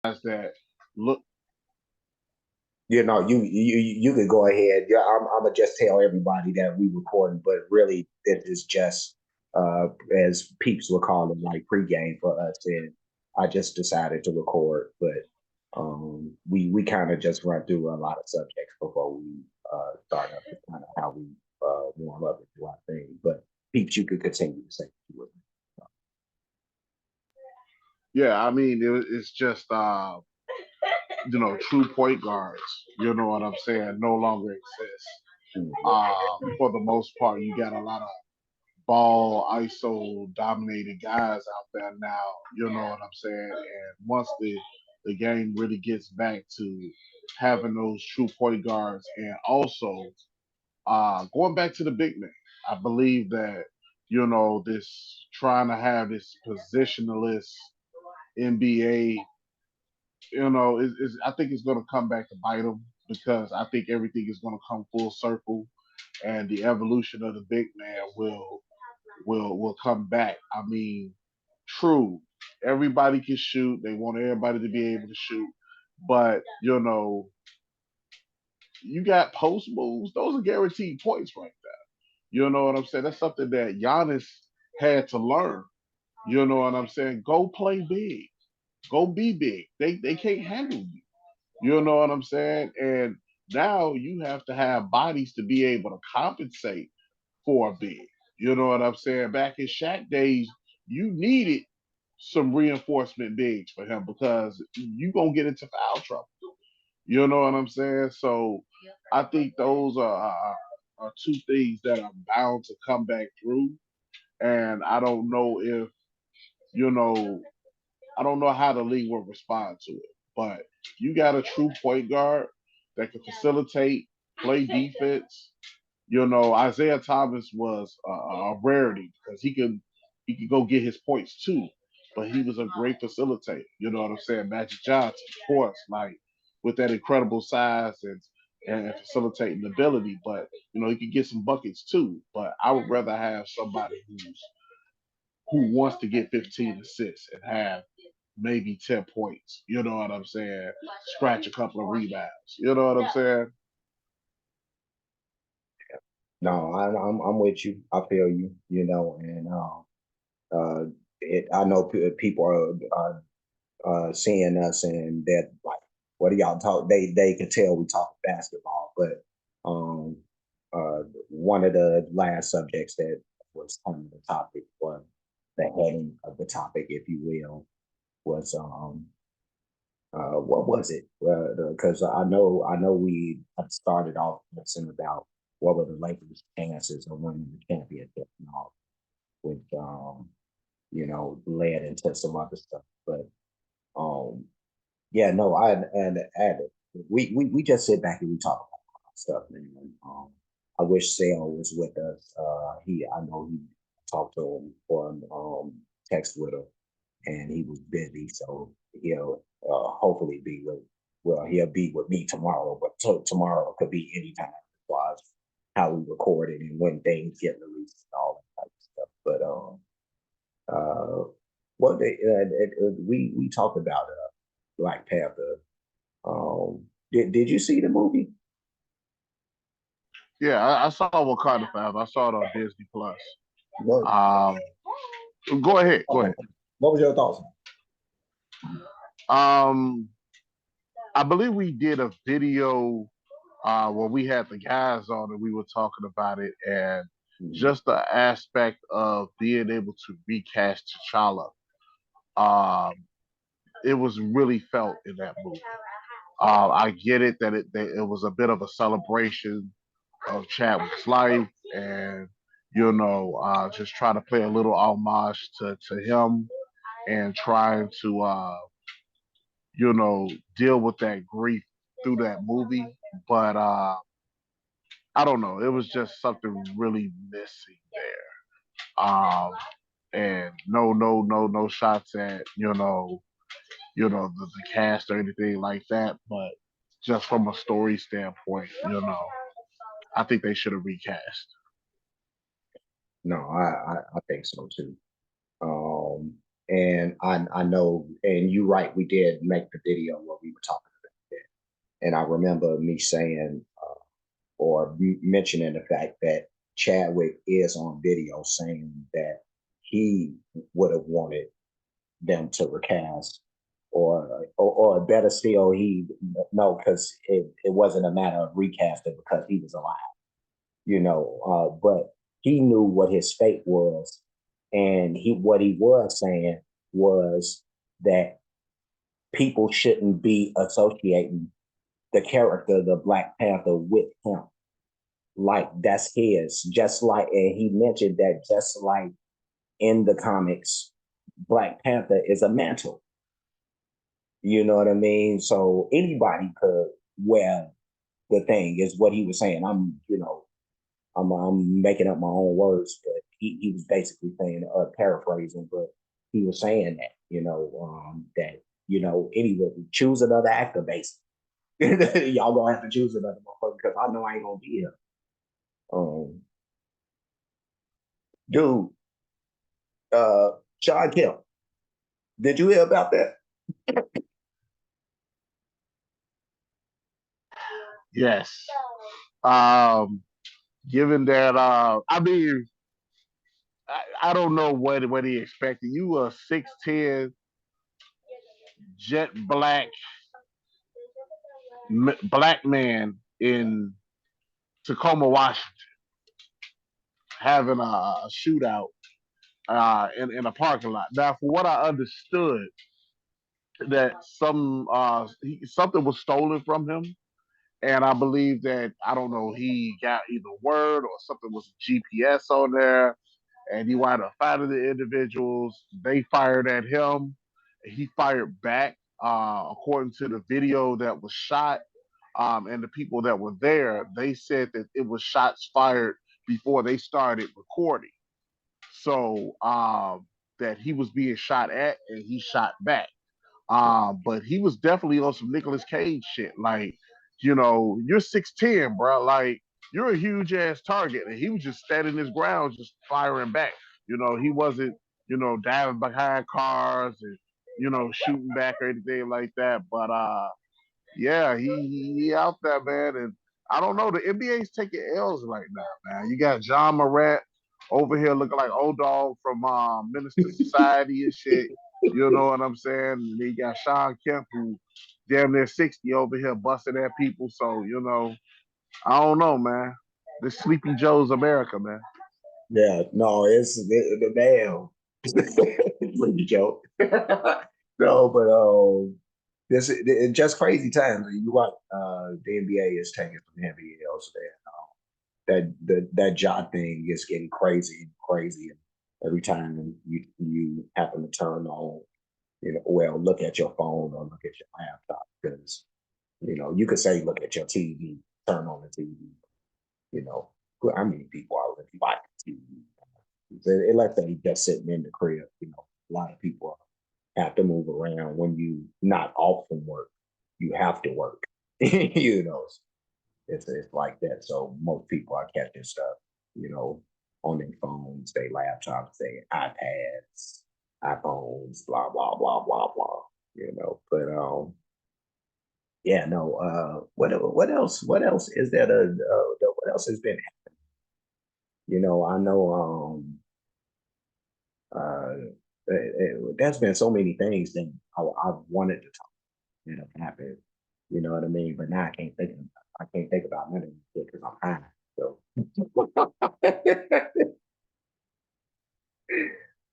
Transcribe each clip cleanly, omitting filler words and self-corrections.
that look. You could go ahead. Yeah, I'm gonna just tell everybody that we recording, but really it is just as peeps will call it, like pregame for us. And I just decided to record, but we kind of just run through a lot of subjects before we start up. It's kind of how we warm up and do our thing. But peeps, you could continue to say what you were. Yeah, I mean it's just true point guards. You know what I'm saying? No longer exist. Mhm. For the most part, you got a lot of ball ISO dominated guys out there now. You know what I'm saying? And once the game really gets back to having those true point guards, and also going back to the big man, I believe that this trying to have this positionalist NBA, I think it's going to come back to bite them because I think everything is going to come full circle, and the evolution of the big man will come back. I mean, true, everybody can shoot. They want everybody to be able to shoot, but you got post moves. Those are guaranteed points right there. You know what I'm saying? That's something that Giannis had to learn. You know what I'm saying? Go play big. Go be big. They can't handle you. You know what I'm saying? And now you have to have bodies to be able to compensate for a big. You know what I'm saying? Back in Shaq days, you needed some reinforcement bigs for him because you gonna get into foul trouble. You know what I'm saying? So I think those are two things that are bound to come back through. And I don't know if you know I don't know how the league will respond to it. But you got a true point guard that can facilitate, play defense. Isaiah Thomas was a rarity because he could go get his points too, but he was a great facilitator. You know what I'm saying? Magic Johnson, of course, like with that incredible size and facilitating ability, but he could get some buckets too. But I would rather have somebody who wants to get 15 assists and have maybe 10 points. You know what I'm saying? Scratch a couple of rebounds. You know what I'm saying? No, I'm with you. I feel you. And I know people are seeing us and they're like, "What do y'all talk?" They can tell we talk basketball, but um, one of the last subjects that was on the topic, or the heading of the topic, if you will, was what was it? Because I know we started off listening about what were the Lakers' chances of winning the championship and all, which led into some other stuff. But um, yeah, no, and we just sit back and we talk about stuff, man. I wish Sale was with us. I know he talked to him on text with him, and he was busy, so he'll hopefully be with. Well, he'll be with me tomorrow, but tomorrow could be anytime as far as how we record it and when things get released and all that type of stuff. But uh, we talked about Black Panther. Did you see the movie? Yeah, I saw Wakanda Forever. I saw it on Disney Plus. What Um, Go ahead. Go ahead. What was your thoughts? Um, I believe we did a video where we had the guys on and we were talking about it, and Mm-hmm. just the aspect of being able to recast T'Challa. Um, it was really felt in that movie. I get it that it was a bit of a celebration of Chadwick's life, and just try to play a little homage to him and trying to deal with that grief through that movie. But I don't know, it was just something really missing there. And no shots at the cast or anything like that, but just from a story standpoint, I think they should have recast. No, I think so too. Um, And I know, and you're right, we did make the video where we were talking about that. And I remember me saying, or mentioning the fact that Chadwick is on video saying that he would have wanted them to recast, or better still, he no, because it wasn't a matter of recasting because he was alive, but he knew what his fate was, and what he was saying was that people shouldn't be associating the character, the Black Panther, with him. Like that's his, just like, and he mentioned that just like in the comics, Black Panther is a mantle. You know what I mean? So anybody could wear the thing, is what he was saying. I'm making up my own words, but he was basically saying, paraphrasing, but he was saying that, that, anyway, choose another actor, basically. Y'all gonna have to choose another motherfucker because I know I ain't gonna be here. Um, dude, uh, Shawn Kemp, did you hear about that? Yes. Um, given that, I mean, I don't know what he expected. You a 6'10", jet black man in Tacoma, Washington, having a shootout in a parking lot. Now, for what I understood, that something was stolen from him, and I believe that, I don't know, he got either word or something was GPS on there, and he wound up finding the individuals. They fired at him. He fired back. According to the video that was shot, and the people that were there, they said that it was shots fired before they started recording. So that he was being shot at and he shot back. But he was definitely on some Nicolas Cage shit. Like, you're 6'10", bro. Like, you're a huge ass target. And he was just standing his ground, just firing back. He wasn't, diving behind cars and, shooting back or anything like that. But yeah, he out there, man. And I don't know. The NBA's taking L's right now, man. You got Ja Morant over here looking like old dog from Minister Society and shit. You know what I'm saying? And then you got Shawn Kemp, who damn near 60 over here busting at people. So, I don't know, man. This Sleepy Joe's America, man. Yeah, no, it's the damn. Sleepy Joe. No, but this it's just crazy times. You right. The NBA is taking some heavy L's there. That job thing is getting crazy and crazy. Every time you happen to turn on, well, look at your phone or look at your laptop, because you could say look at your TV, turn on the TV. You know, how many people are really watching TV? Let's say just sitting in the crib. A lot of people have to move around when you not off from work. You have to work. you know, it's like that. So most people are catching stuff, you know, on their phones, their laptops, their iPads, iPhones, blah blah blah blah blah. But yeah, no. What else? What else is there? What else has been? I know. Uh, there's been so many things that I've wanted to talk that have happened. You know what I mean? But now I can't think. I can't think about none of it because I'm high. So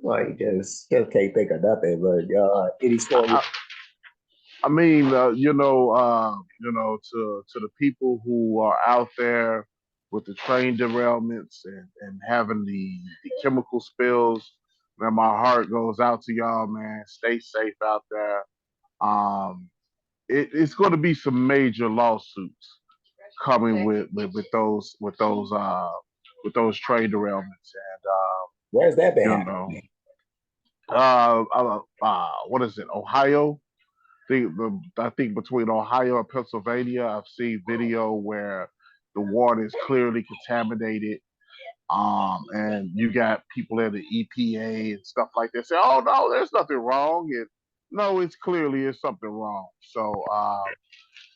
like just can't think of nothing. But any story? I, I mean, to the people who are out there with the train derailments and having the chemical spills, man, my heart goes out to y'all, man. Stay safe out there. Um, it's going to be some major lawsuits coming with those train derailments, and Where's that been you happening? know, what is it, Ohio? I think between Ohio and Pennsylvania, I've seen video where the water is clearly contaminated. And you got people at the EPA and stuff like that say, "Oh no, there's nothing wrong." And no, it's clearly is something wrong. So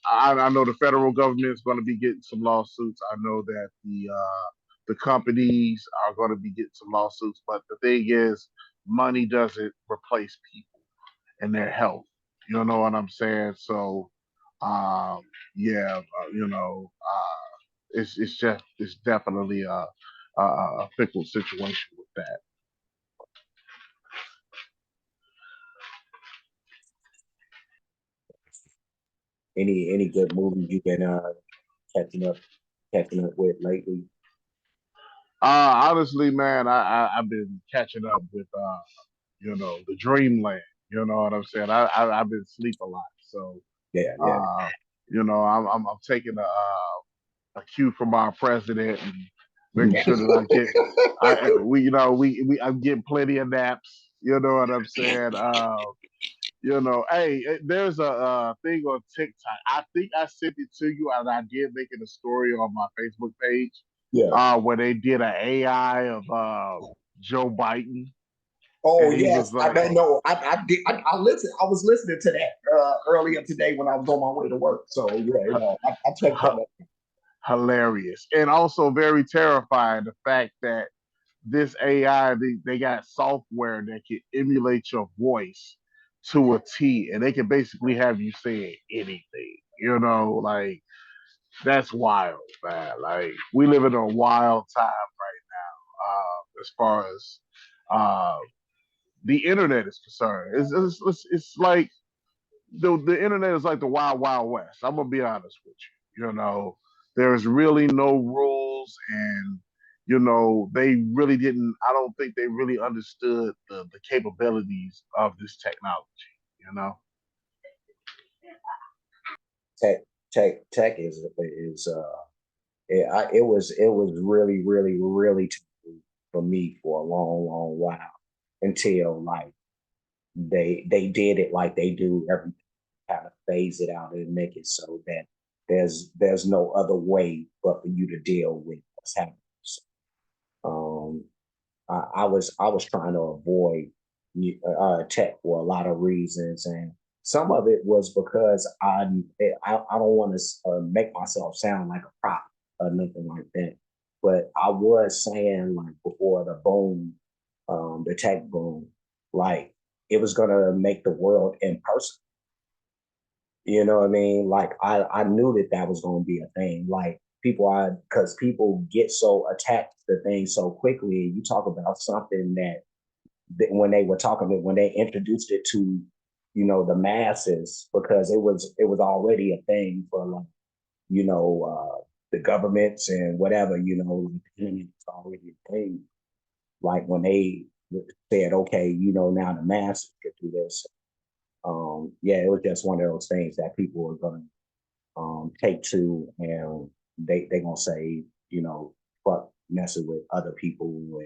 I know the federal government is going to be getting some lawsuits. I know that the companies are going to be getting some lawsuits. But the thing is, money doesn't replace people and their health. You know what I'm saying? So, um, yeah, it's definitely a fickle situation with that. Any good movies you've been catching up catching up with lately? Honestly, man, I've been catching up with the Dreamland. You know what I'm saying? I've been asleep a lot, so Yeah, yeah. uh, I'm taking a cue from our president and making sure that I get I we you know we I'm getting plenty of naps. You know what I'm saying? Hey, there's a thing on TikTok. I think I sent it to you, and I did make it a story on my Facebook page, Yeah. where they did an AI of Joe Biden, Oh and he yes, was I like, don't know. I did. I listened. I was listening to that earlier today when I was on my way to work. So yeah, I checked that out. hilarious, and also very terrifying. The fact that this AI, they got software that can emulate your voice to a T, and they can basically have you saying anything. Like that's wild, man. Like we live in a wild time as far as uh, the internet is concerned. It's like the internet is like the wild wild west. I'm gonna be honest with you. There's really no rules, and they really didn't. I don't think they really understood the capabilities of this technology. You know. Tech, tech is. It was really really tough for me for a long while until like they did it like they do everything, kind of phase it out and make it so that there's no other way but for you to deal with what's happening. So, um, I was trying to avoid tech for a lot of reasons, and some of it was because I don't want to make myself sound like a prop or nothing like that. But I was saying like before the boom, the tech boom, like it was gonna make the world impersonal. You know what I mean? Like I knew that that was going to be a thing. Like because people get so attached to things so quickly. You talk about something that when they were talking about when they introduced it to, the masses, because it was already a thing for like, the governments and whatever, like the internet's already a thing. Like when they said, okay, now the masses could do this. Yeah, it was just one of those things that people were going to take to, and they gonna say, fuck messing with other people,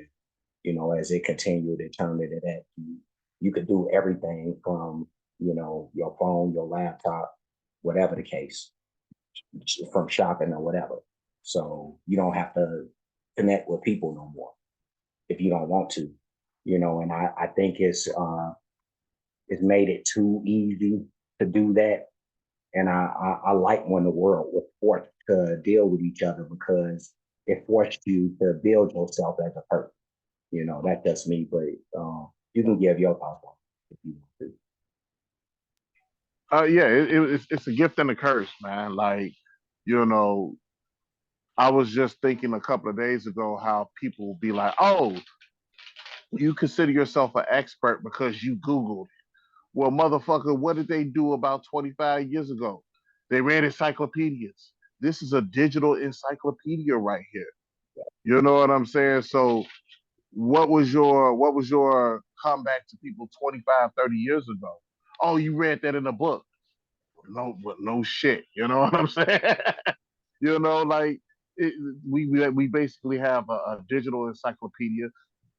and as it continued it turned into that you could do everything from your phone, your laptop, whatever the case, from shopping or whatever. So you don't have to connect with people no more if you don't want to, and I think it's made it too easy to do that. And I like when the world was forced to deal with each other because it forced you to build yourself as a person. That's just me, but you can give your thoughts on it if you want Yeah, it's a gift and a curse, man. Like, you know, I was just thinking a couple of days ago how people will be like, "Oh, you consider yourself an expert because you Googled." Well, motherfucker, what did they do about 25 years ago? They read encyclopedias. This is a digital encyclopedia right here. You know what I'm saying? So what was your comeback to people 25, 30 years ago? Oh, you read that in a book. No, but no shit. You know what I'm saying? Like it, we basically have a digital encyclopedia,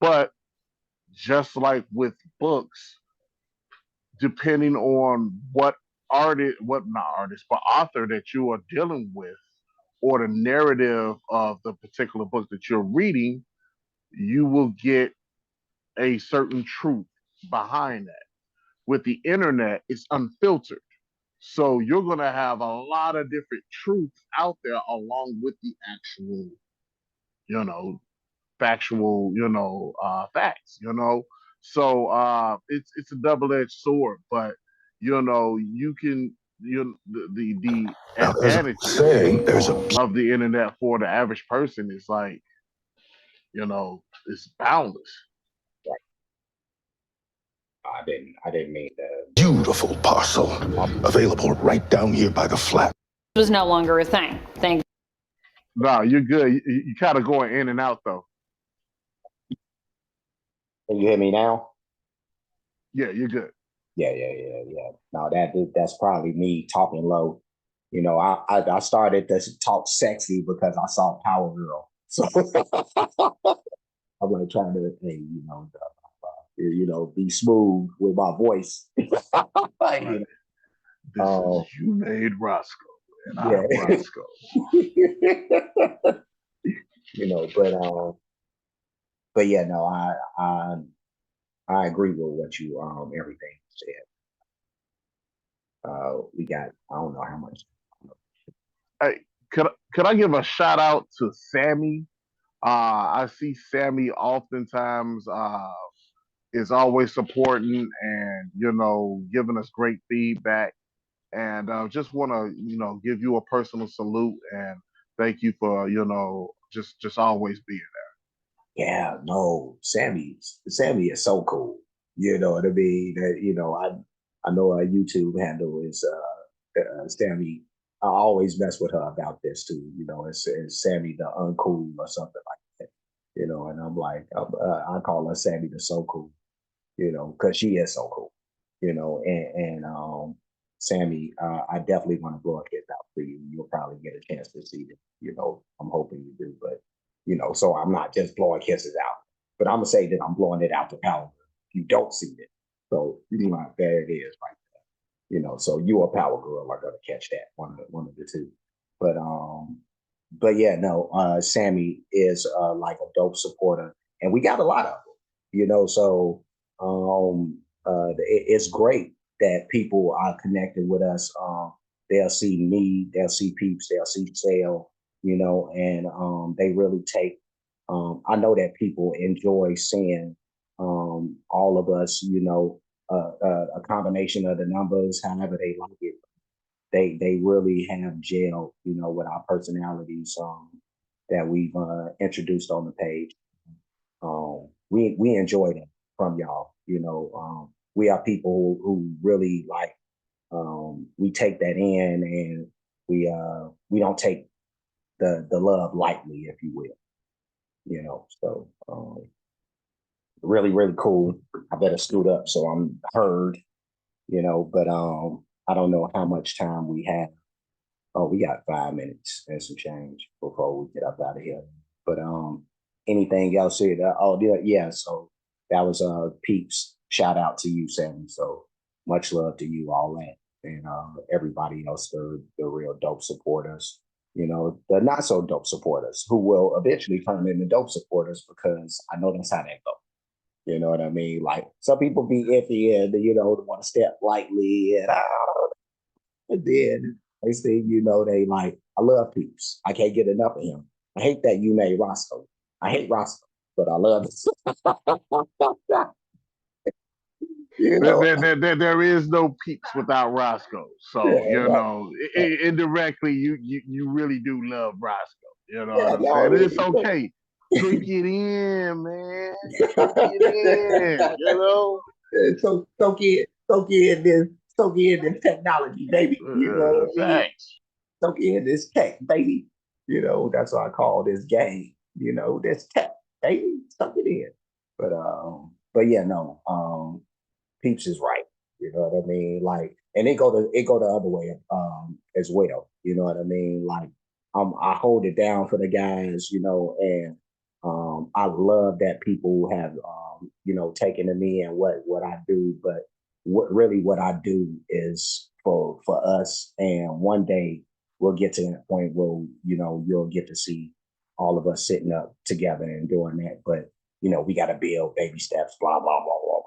but just like with books, depending on what artist, what not artist, but author that you are dealing with, or the narrative of the particular book that you're reading, you will get a certain truth behind that. With the internet, it's unfiltered. So you're going to have a lot of different truths out there along with the actual, you know, factual, facts, So it's a double-edged sword, but you can the Now, there's a advantages saying, there's a of the internet for the average person is like, it's boundless. Right. I didn't mean to. beautiful parcel available right down here by the flat. Was no longer a thing. Thank No, you're good. You kind of going in and out though. Can you hear me now? Yeah, you're good. Yeah. No, that's probably me talking low. I started to talk sexy because I saw Power Girl. So I'm like trying to, hey, be smooth with my voice. Right. This is Um, You Made Roscoe, and yeah. I'm Roscoe. But yeah, no, I agree with what you everything you said. We got I don't know how much. Hey, could I give a shout out to Sammy? I see Sammy oftentimes is always supporting and giving us great feedback, and just want to give you a personal salute and thank you for just always being Yeah, no, Sammy is so cool. You know what I mean? I know our YouTube handle is Sammy. I always mess with her about this too. It's Sammy the uncool or something like that. And I'm like, I call her Sammy the so cool. Because she is so cool. And Sammy, I definitely want to blow a kiss out for you. You'll probably get a chance to see it. I'm hoping you do, but so I'm not just blowing kisses out, but I'm gonna say that I'm blowing it out to Power. You don't see it, so there it is, right there. So you a Power Girl are gonna catch that one of the two, but but yeah, no, Sammy is like a dope supporter, and we got a lot of them. So it's great that people are connected with us. They'll see me, they'll see Peeps, they'll see Sale, and they really take. I know that people enjoy seeing all of us, a combination of the numbers, however they like it. They really have gel, with our personalities that we've introduced on the page. We enjoy that from y'all. We are people who really like. We take that in, and we don't take the love lightly, if you will. So really really cool. I better scoot up so I'm heard. But I don't know how much time we have. Oh, we got 5 minutes and some change before we get up out of here. But anything else here? Oh, yeah. So that was Peeps. Shout out to you, Sammy. So much love to you, all that, and everybody else, the real dope supporters. The not so dope supporters who will eventually turn into dope supporters because I know that's how that goes. You know what I mean? Like some people be iffy and want to step lightly and then next thing you know, they like, I love Peeps. I can't get enough of him. I hate that you made Roscoe. I hate Roscoe, but I love it. you there. know, There is no Peeps without Roscoe. So yeah, right. indirectly, you really do love Roscoe. You know what Yeah, I'm no, saying? It's okay. Drink it in, man. Drink it in. soak in this technology, baby. You know what I mean? Facts. Soak in this tech, baby. That's what I call this game. This tech, baby. Soak it in. But yeah, no. Peeps is right. You know what I mean? Like, and it go the other way as well. You know what I mean? Like, I hold it down for the guys, and I love that people have taken to me and what I do, but what I do is for us, and one day we'll get to that point where you'll get to see all of us sitting up together and doing that, but we got to build baby steps, blah, blah, blah, blah,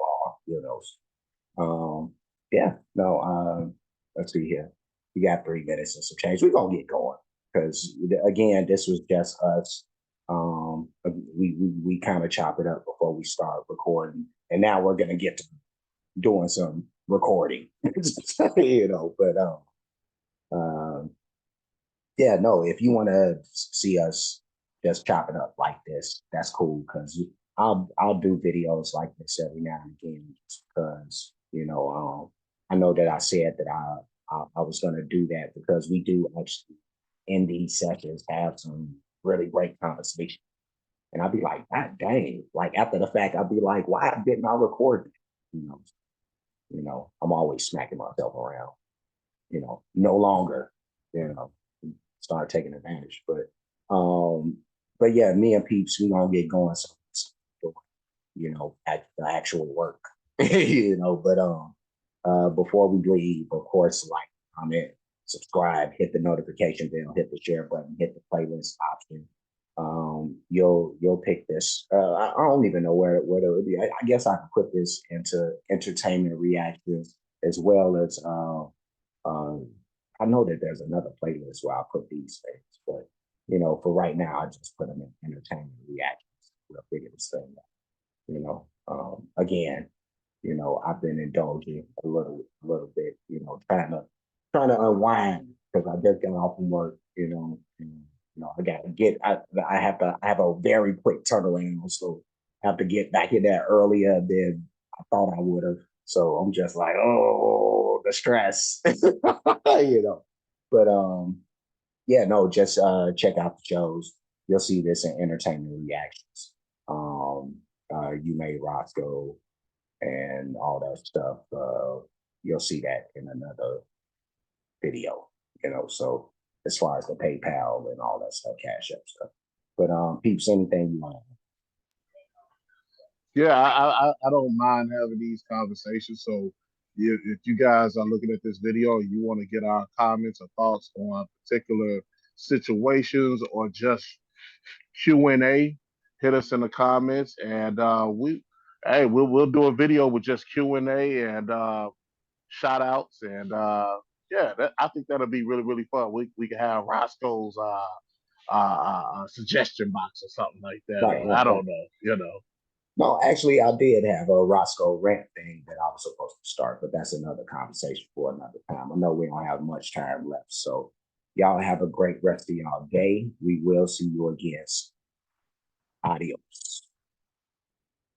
blah, yeah, no, let's see here. We got 3 minutes and some change. We're going to get going because, again, this was just us. We kind of chop it up before we start recording. And now we're going to get to doing some recording, but yeah, no, if you want to see us just chop it up like this, that's cool because I'll do videos like this every now and again because I know that I said that I was going to do that because we do actually in these sessions have some really great conversation, and I'd be like, God dang, like after the fact, I'd be like, why didn't I record it? I'm always smacking myself around. No longer, start taking advantage. But yeah, me and Peeps, we gonna get going. So, at the actual work, but before we leave, of course, like, comment, subscribe, hit the notification bell, hit the share button, hit the playlist option. You'll pick this. I don't even know where it would be. I guess I could put this into entertainment reactions as well as I know that there's another playlist where I put these things, but for right now, I just put them in entertainment reactions. We'll figure this thing out. Again, I've been indulging a little bit, trying to unwind because I just got off from work, and I got to get. I have a very quick turnaround, so I have to get back in there earlier than I thought I would have. So I'm just like, oh, the stress, But yeah, no, just check out the shows. You'll see this in entertainment reactions. You made Roscoe and all that stuff. You'll see that in another video. So as far as the PayPal and all that stuff, Cash App stuff. But Peeps, anything you want? Yeah, I don't mind having these conversations. So if you guys are looking at this video, you want to get our comments or thoughts on particular situations or just Q&A, hit us in the comments, and we'll do a video with just Q&A and shout outs, and yeah, I think that'll be really really fun. We can have Roscoe's suggestion box or something like that. Right, Or right, I right. don't know. No, actually, I did have a Roscoe rant thing that I was supposed to start, but that's another conversation for another time. I know we don't have much time left, so y'all have a great rest of y'all day. We will see you again. Adios.